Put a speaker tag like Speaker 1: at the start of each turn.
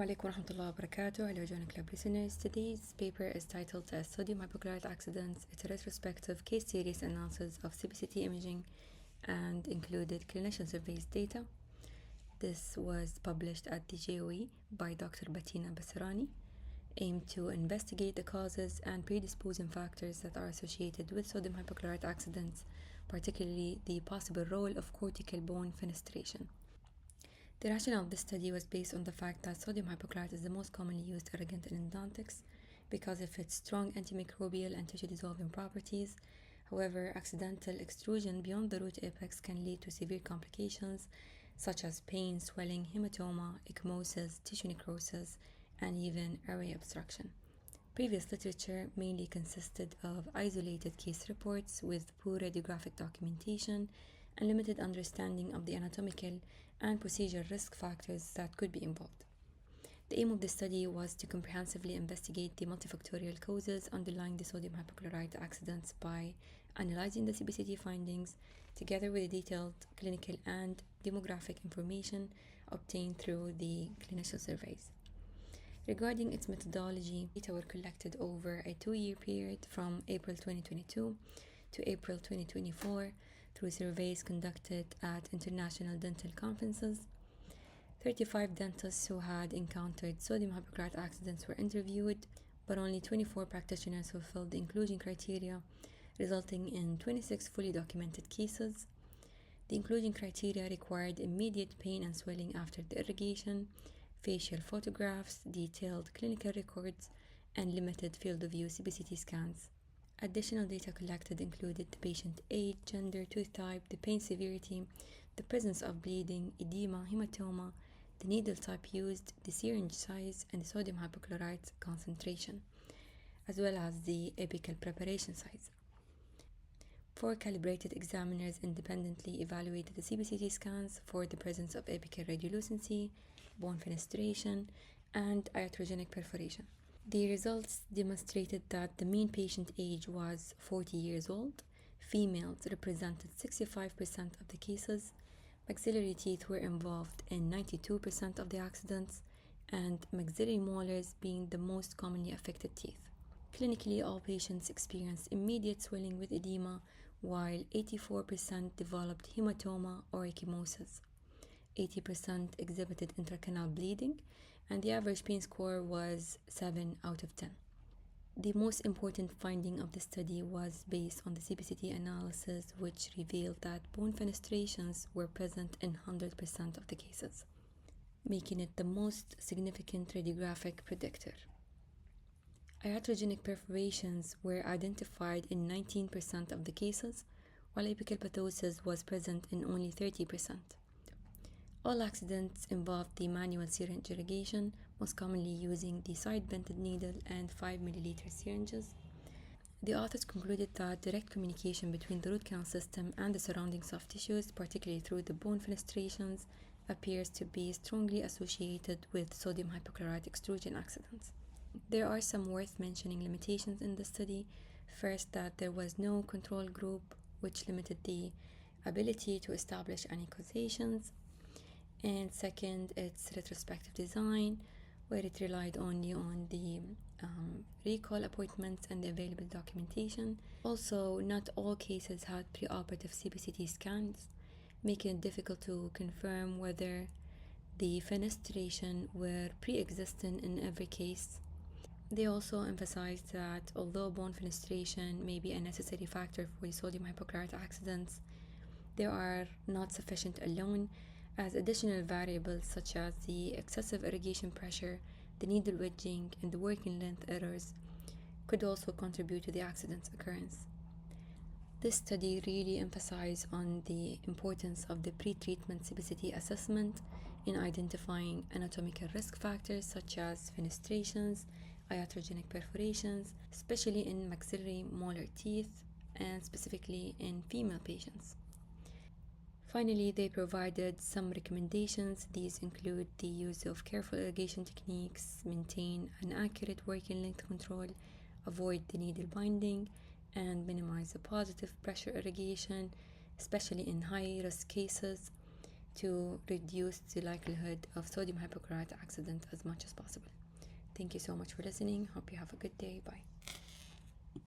Speaker 1: alaikum warahmatullahi wabarakatuh. Hello, Journal Club listeners. Today's paper is titled as Sodium Hypochlorite Accidents. It's a retrospective case series analysis of CBCT imaging and included clinician surveys data. This was published at the JOE by Dr. Basrani, aimed to investigate the causes and predisposing factors that are associated with sodium hypochlorite accidents, particularly the possible role of cortical bone fenestration. The rationale of this study was based on the fact that sodium hypochlorite is the most commonly used irrigant in endodontics because of its strong antimicrobial and tissue-dissolving properties. However, accidental extrusion beyond the root apex can lead to severe complications such as pain, swelling, hematoma, ecchymosis, tissue necrosis, and even airway obstruction. Previous literature mainly consisted of isolated case reports with poor radiographic documentation and limited understanding of the anatomical and procedural risk factors that could be involved. The aim of the study was to comprehensively investigate the multifactorial causes underlying the sodium hypochlorite accidents by analyzing the CBCT findings together with the detailed clinical and demographic information obtained through the clinician surveys. Regarding its methodology, data were collected over a 2-year period from April 2022 to April 2024 through surveys conducted at international dental conferences. 35 dentists who had encountered sodium hypochlorite accidents were interviewed, but only 24 practitioners fulfilled the inclusion criteria, resulting in 26 fully documented cases. The inclusion criteria required immediate pain and swelling after the irrigation, facial photographs, detailed clinical records, and limited field of view CBCT scans. Additional data collected included the patient age, gender, tooth type, the pain severity, the presence of bleeding, edema, hematoma, the needle type used, the syringe size, and the sodium hypochlorite concentration, as well as the apical preparation size. 4 calibrated examiners independently evaluated the CBCT scans for the presence of apical radiolucency, bone fenestration, and iatrogenic perforation. The results demonstrated that the mean patient age was 40 years old, females represented 65% of the cases, maxillary teeth were involved in 92% of the accidents, and maxillary molars being the most commonly affected teeth. Clinically, all patients experienced immediate swelling with edema, while 84% developed hematoma or ecchymosis. 80% exhibited intracanal bleeding, and the average pain score was 7 out of 10. The most important finding of the study was based on the CBCT analysis, which revealed that bone fenestrations were present in 100% of the cases, making it the most significant radiographic predictor. Iatrogenic perforations were identified in 19% of the cases, while apical ptosis was present in only 30%. All accidents involved the manual syringe irrigation, most commonly using the side-vented needle and 5 ml syringes. The authors concluded that direct communication between the root canal system and the surrounding soft tissues, particularly through the bone fenestrations, appears to be strongly associated with sodium hypochlorite extrusion accidents. There are some worth mentioning limitations in the study. First, that there was no control group, which limited the ability to establish any causations. And second, its retrospective design, where it relied only on the recall appointments and the available documentation. Also, not all cases had preoperative CBCT scans, making it difficult to confirm whether the fenestration were pre-existing in every case. They also emphasized that although bone fenestration may be a necessary factor for the sodium hypochlorite accidents, they are not sufficient alone, as additional variables such as the excessive irrigation pressure, the needle wedging, and the working length errors could also contribute to the accident's occurrence. This study really emphasized on the importance of the pre-treatment CBCT assessment in identifying anatomical risk factors such as fenestrations, iatrogenic perforations, especially in maxillary molar teeth and specifically in female patients. Finally, they provided some recommendations. These include the use of careful irrigation techniques, maintain an accurate working length control, avoid the needle binding, and minimize the positive pressure irrigation, especially in high-risk cases. to reduce the likelihood of sodium hypochlorite accident as much as possible. Thank you so much for listening. Hope you have a good day. Bye.